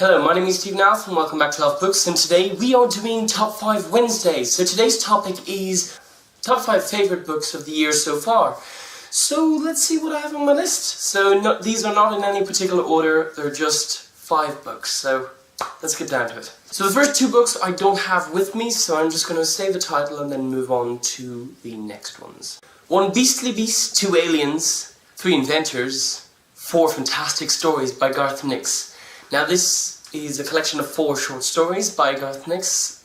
Hello, my name is Stephen Alff and welcome back to AlffBooks, and today we are doing Top 5 Wednesdays. So today's topic is Top 5 Favourite Books of the Year so far. So let's see what I have on my list. So these are not in any particular order, they're just 5 books, so let's get down to it. So the first 2 books I don't have with me, so I'm just going to say the title and then move on to the next ones. 1 Beastly Beast, 2 Aliens, 3 Inventors, 4 Fantastic Stories by Garth Nix. Now this is a collection of 4 short stories by Garth Nix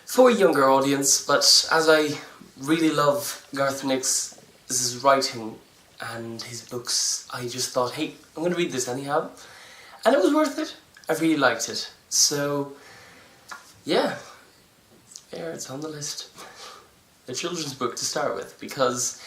for a younger audience, but as I really love Garth Nix, his writing and his books, I just thought, hey, I'm going to read this anyhow. And it was worth it. I really liked it. So, yeah, there it's on the list. A children's book to start with, because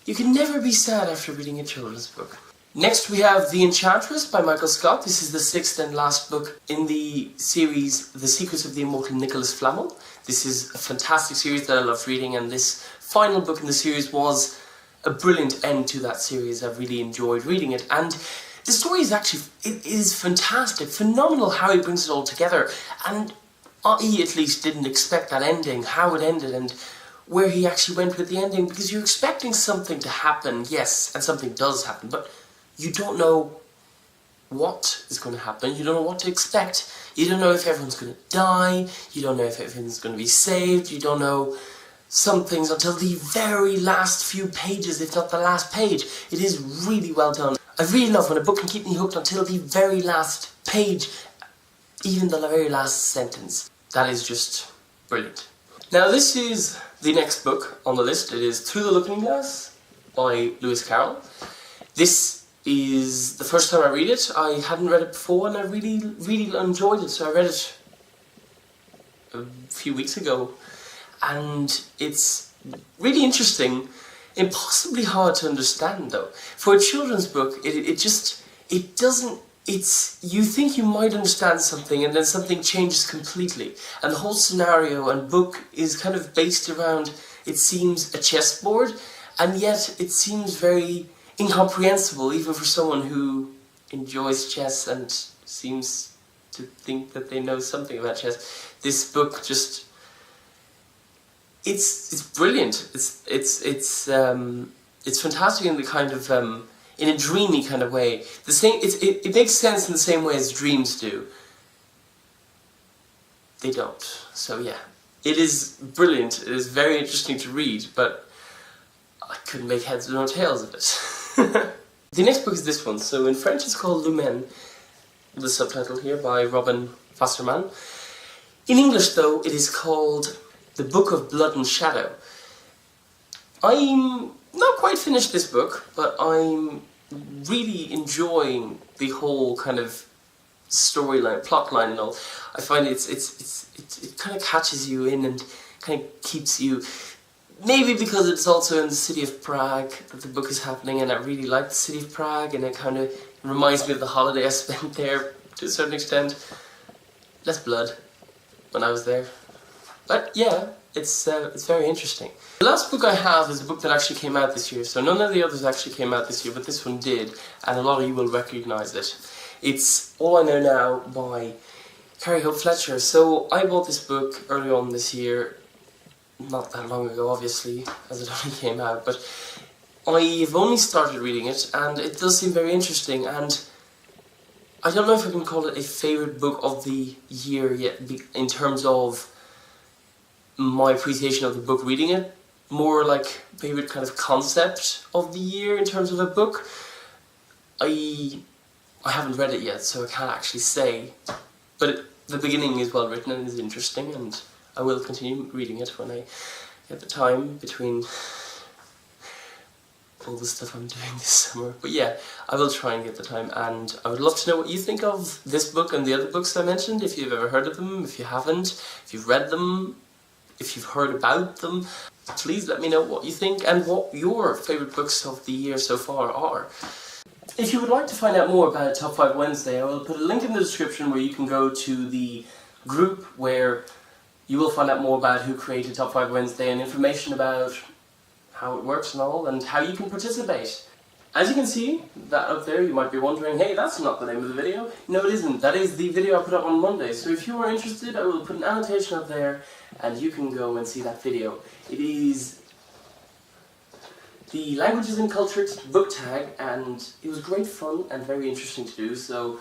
you can never be sad after reading a children's book. Next we have The Enchantress by Michael Scott. This is the 6th and last book in the series The Secrets of the Immortal Nicholas Flamel. This is a fantastic series that I love reading, and this final book in the series was a brilliant end to that series. I really enjoyed reading it, and the story is actually, it is fantastic, phenomenal how he brings it all together, and I at least didn't expect that ending, how it ended and where he actually went with the ending, because you're expecting something to happen, yes, and something does happen, but you don't know what is going to happen, you don't know what to expect, you don't know if everyone's going to die, you don't know if everyone's going to be saved, you don't know some things until the very last few pages, if not the last page. It is really well done. I really love when a book can keep me hooked until the very last page, even the very last sentence. That is just brilliant. Now this is the next book on the list. It is Through the Looking Glass by Lewis Carroll. This is the first time I read it. I hadn't read it before and I really enjoyed it, so I read it a few weeks ago, and it's really interesting, impossibly hard to understand though. For a children's book, it doesn't, you think you might understand something and then something changes completely, and the whole scenario and book is kind of based around, it seems, a chessboard, and yet it seems very incomprehensible even for someone who enjoys chess and seems to think that they know something about chess. This book just, it's brilliant. It's fantastic in the kind of in a dreamy kind of way. It makes sense in the same way as dreams do. They don't. So yeah, it is brilliant. It is very interesting to read, but I couldn't make heads or tails of it. The next book is this one. So in French it's called Lumen, the subtitle here by Robin Wasserman. In English though, it is called The Book of Blood and Shadow. I'm not quite finished this book, but I'm really enjoying the whole kind of storyline, plotline and all. I find it kind of catches you in and kind of keeps you. Maybe because it's also in the city of Prague that the book is happening, and I really like the city of Prague, and it kind of reminds me of the holiday I spent there to a certain extent. Less blood when I was there. But yeah, it's very interesting. The last book I have is a book that actually came out this year, so none of the others actually came out this year, but this one did, and a lot of you will recognise it. It's All I Know Now by Carrie Hope Fletcher. So I bought this book early on this year, not that long ago obviously, as it only came out, but I've only started reading it, and it does seem very interesting, and I don't know if I can call it a favourite book of the year yet, in terms of my appreciation of the book reading it, more like favourite kind of concept of the year in terms of a book. I haven't read it yet, so I can't actually say, but the beginning is well written and is interesting, and I will continue reading it when I get the time between all the stuff I'm doing this summer. But yeah, I will try and get the time, and I would love to know what you think of this book and the other books I mentioned, if you've ever heard of them, if you haven't, if you've read them, if you've heard about them. Please let me know what you think and what your favourite books of the year so far are. If you would like to find out more about Top 5 Wednesday, I will put a link in the description where you can go to the group where you will find out more about who created Top 5 Wednesday and information about how it works and all, and how you can participate. As you can see, that up there, you might be wondering, hey, that's not the name of the video. No, it isn't. That is the video I put up on Monday. So if you are interested, I will put an annotation up there, and you can go and see that video. It is the Languages and Culture book tag, and it was great fun and very interesting to do. So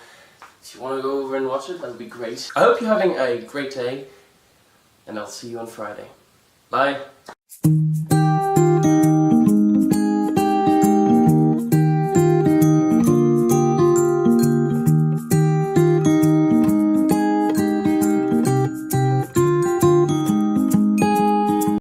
if you want to go over and watch it, that would be great. I hope you're having a great day, and I'll see you on Friday. Bye.